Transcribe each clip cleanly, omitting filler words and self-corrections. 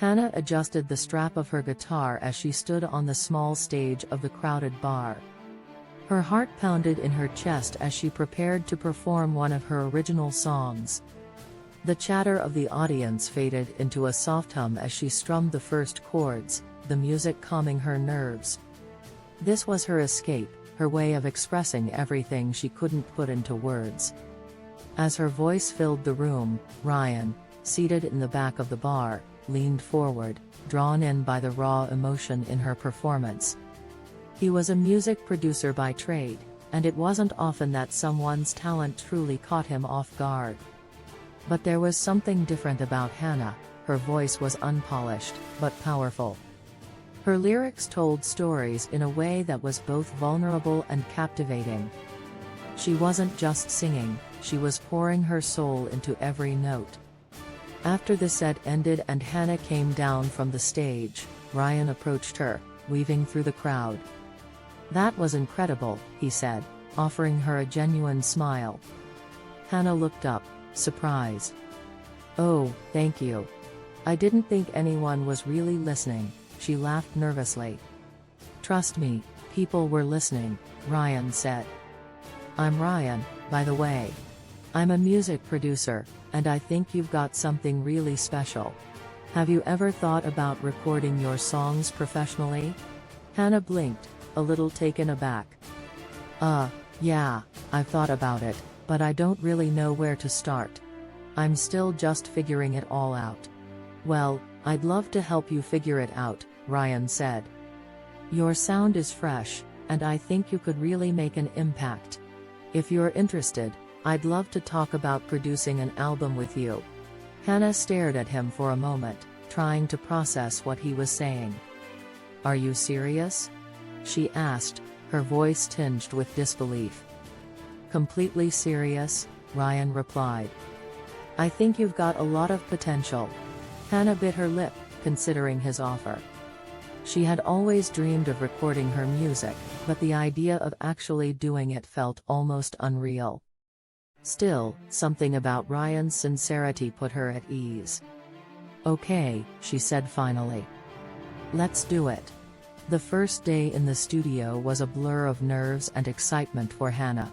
Hannah adjusted the strap of her guitar as she stood on the small stage of the crowded bar. Her heart pounded in her chest as she prepared to perform one of her original songs. The chatter of the audience faded into a soft hum as she strummed the first chords, the music calming her nerves. This was her escape, her way of expressing everything she couldn't put into words. As her voice filled the room, Ryan, seated in the back of the bar, leaned forward, drawn in by the raw emotion in her performance. He was a music producer by trade, and it wasn't often that someone's talent truly caught him off guard. But there was something different about Hannah. Her voice was unpolished, but powerful. Her lyrics told stories in a way that was both vulnerable and captivating. She wasn't just singing, she was pouring her soul into every note. After the set ended and Hannah came down from the stage, Ryan approached her, weaving through the crowd. "That was incredible," he said, offering her a genuine smile. Hannah looked up, surprised. "Oh, thank you. I didn't think anyone was really listening," she laughed nervously. "Trust me, people were listening," Ryan said. "I'm Ryan, by the way. I'm a music producer, and I think you've got something really special. Have you ever thought about recording your songs professionally?" Hannah blinked, a little taken aback. Yeah, I've thought about it, but I don't really know where to start. I'm still just figuring it all out." "Well, I'd love to help you figure it out," Ryan said. "Your sound is fresh, and I think you could really make an impact. If you're interested, I'd love to talk about producing an album with you." Hannah stared at him for a moment, trying to process what he was saying. "Are you serious?" she asked, her voice tinged with disbelief. "Completely serious," Ryan replied. "I think you've got a lot of potential." Hannah bit her lip, considering his offer. She had always dreamed of recording her music, but the idea of actually doing it felt almost unreal. Still, something about Ryan's sincerity put her at ease. "Okay," she said finally. "Let's do it." The first day in the studio was a blur of nerves and excitement for Hannah.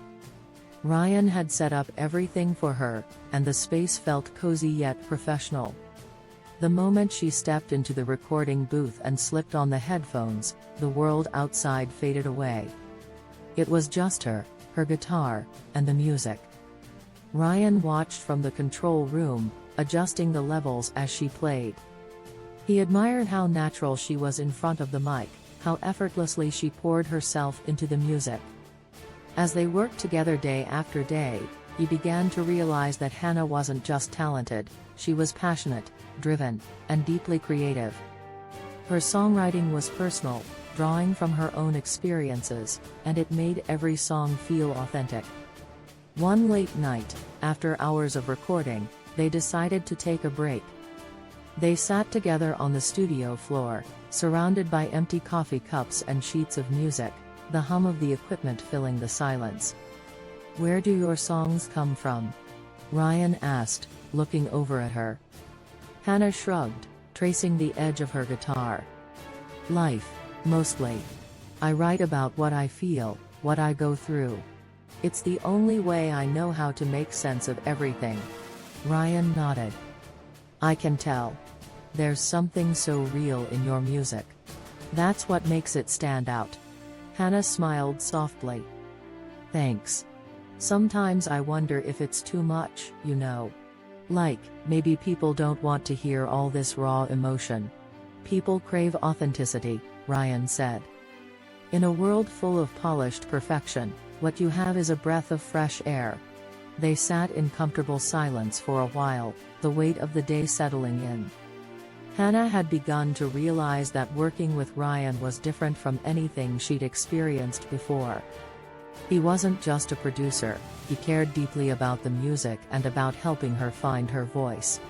Ryan had set up everything for her, and the space felt cozy yet professional. The moment she stepped into the recording booth and slipped on the headphones, the world outside faded away. It was just her, her guitar, and the music. Ryan watched from the control room, adjusting the levels as she played. He admired how natural she was in front of the mic, how effortlessly she poured herself into the music. As they worked together day after day, he began to realize that Hannah wasn't just talented, she was passionate, driven, and deeply creative. Her songwriting was personal, drawing from her own experiences, and it made every song feel authentic. One late night, after hours of recording, they decided to take a break. They sat together on the studio floor, surrounded by empty coffee cups and sheets of music, the hum of the equipment filling the silence. "Where do your songs come from?" Ryan asked, looking over at her. Hannah shrugged, tracing the edge of her guitar. "Life, mostly. I write about what I feel, what I go through. It's the only way I know how to make sense of everything." Ryan nodded. "I can tell. There's something so real in your music. That's what makes it stand out." Hannah smiled softly. "Thanks. Sometimes I wonder if it's too much, you know. Like, maybe people don't want to hear all this raw emotion. People crave authenticity," Ryan said. "In a world full of polished perfection, what you have is a breath of fresh air." They sat in comfortable silence for a while, the weight of the day settling in. Hannah had begun to realize that working with Ryan was different from anything she'd experienced before. He wasn't just a producer, he cared deeply about the music and about helping her find her voice.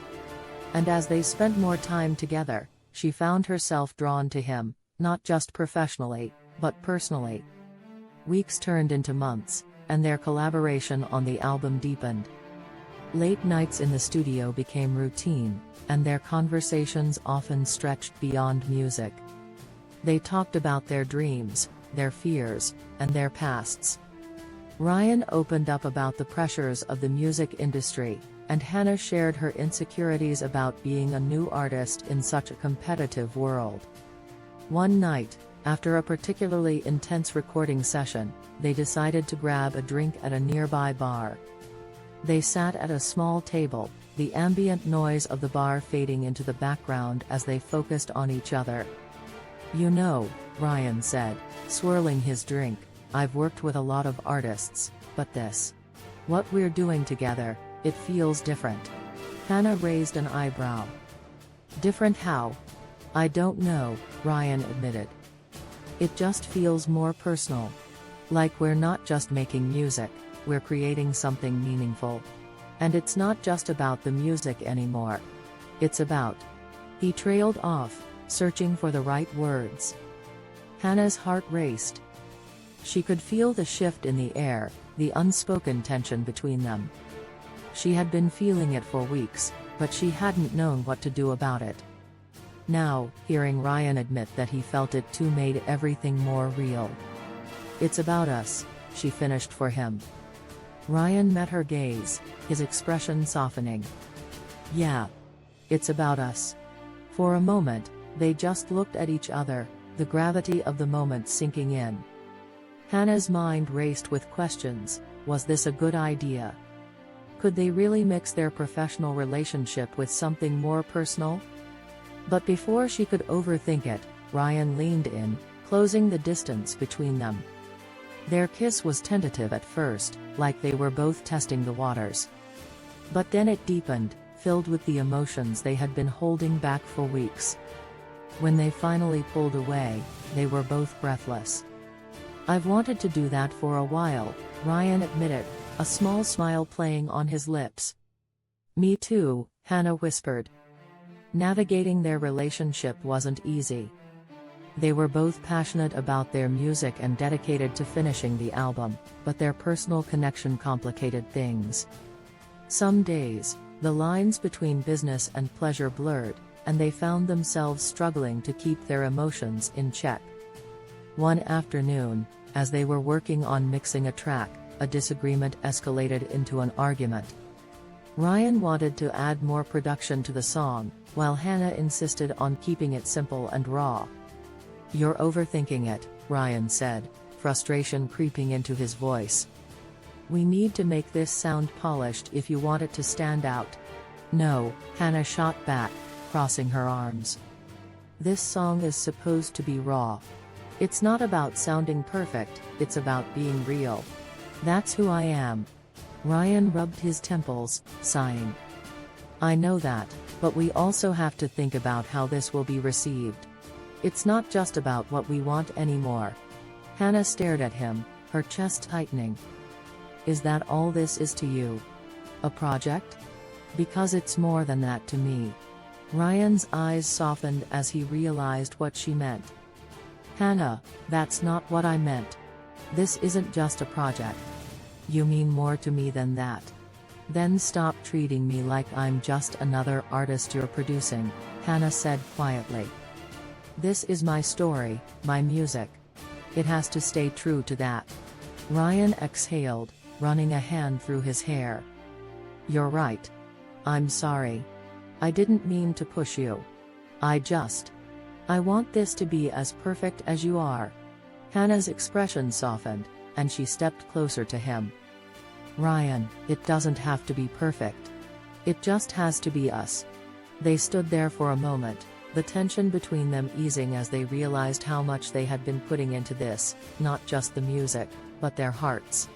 And as they spent more time together, she found herself drawn to him, not just professionally, but personally. Weeks turned into months, and their collaboration on the album deepened. Late nights in the studio became routine, and their conversations often stretched beyond music. They talked about their dreams, their fears, and their pasts. Ryan opened up about the pressures of the music industry, and Hannah shared her insecurities about being a new artist in such a competitive world. One night, after a particularly intense recording session, they decided to grab a drink at a nearby bar. They sat at a small table, the ambient noise of the bar fading into the background as they focused on each other. "You know," Ryan said, swirling his drink, "I've worked with a lot of artists, but what we're doing together, it feels different." Hannah raised an eyebrow. "Different how?" "I don't know," Ryan admitted. "It just feels more personal. Like we're not just making music, we're creating something meaningful. And it's not just about the music anymore. It's about..." He trailed off, searching for the right words. Hannah's heart raced. She could feel the shift in the air, the unspoken tension between them. She had been feeling it for weeks, but she hadn't known what to do about it. Now, hearing Ryan admit that he felt it too made everything more real. "It's about us," she finished for him. Ryan met her gaze, his expression softening. "Yeah. It's about us." For a moment, they just looked at each other, the gravity of the moment sinking in. Hannah's mind raced with questions. Was this a good idea? Could they really mix their professional relationship with something more personal? But before she could overthink it, Ryan leaned in, closing the distance between them. Their kiss was tentative at first, like they were both testing the waters. But then it deepened, filled with the emotions they had been holding back for weeks. When they finally pulled away, they were both breathless. "I've wanted to do that for a while," Ryan admitted, a small smile playing on his lips. "Me too," Hannah whispered. Navigating their relationship wasn't easy. They were both passionate about their music and dedicated to finishing the album, but their personal connection complicated things. Some days, the lines between business and pleasure blurred, and they found themselves struggling to keep their emotions in check. One afternoon, as they were working on mixing a track, a disagreement escalated into an argument. Ryan wanted to add more production to the song, while Hannah insisted on keeping it simple and raw. "You're overthinking it," Ryan said, frustration creeping into his voice. "We need to make this sound polished if you want it to stand out." "No," Hannah shot back, crossing her arms. "This song is supposed to be raw. It's not about sounding perfect, it's about being real. That's who I am." Ryan rubbed his temples, sighing. "I know that, but we also have to think about how this will be received. It's not just about what we want anymore." Hannah stared at him, her chest tightening. "Is that all this is to you? A project? Because it's more than that to me." Ryan's eyes softened as he realized what she meant. "Hannah, that's not what I meant. This isn't just a project. You mean more to me than that. Then stop treating me like I'm just another artist you're producing," Hannah said quietly. "This is my story, my music. It has to stay true to that." Ryan exhaled, running a hand through his hair. "You're right. I'm sorry. I didn't mean to push you. I want this to be as perfect as you are." Hannah's expression softened, and she stepped closer to him. "Ryan, it doesn't have to be perfect. It just has to be us." They stood there for a moment, the tension between them easing as they realized how much they had been putting into this, not just the music, but their hearts.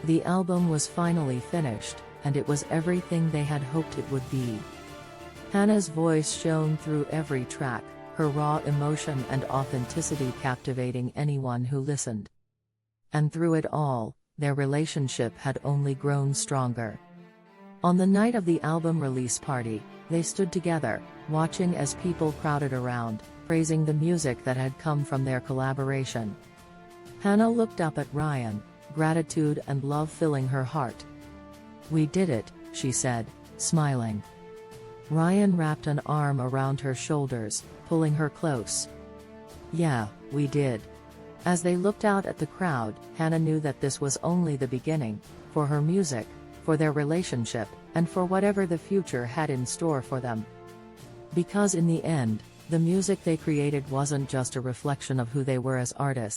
The album was finally finished, and it was everything they had hoped it would be. Hannah's voice shone through every track, her raw emotion and authenticity captivating anyone who listened. And through it all, their relationship had only grown stronger. On the night of the album release party, they stood together, watching as people crowded around, praising the music that had come from their collaboration. Hannah looked up at Ryan, gratitude and love filling her heart. "We did it," she said, smiling. Ryan wrapped an arm around her shoulders, pulling her close. Yeah, we did. As they looked out at the crowd, Hannah knew that this was only the beginning, for her music, for their relationship, and for whatever the future had in store for them. Because in the end, the music they created wasn't just a reflection of who they were as artists.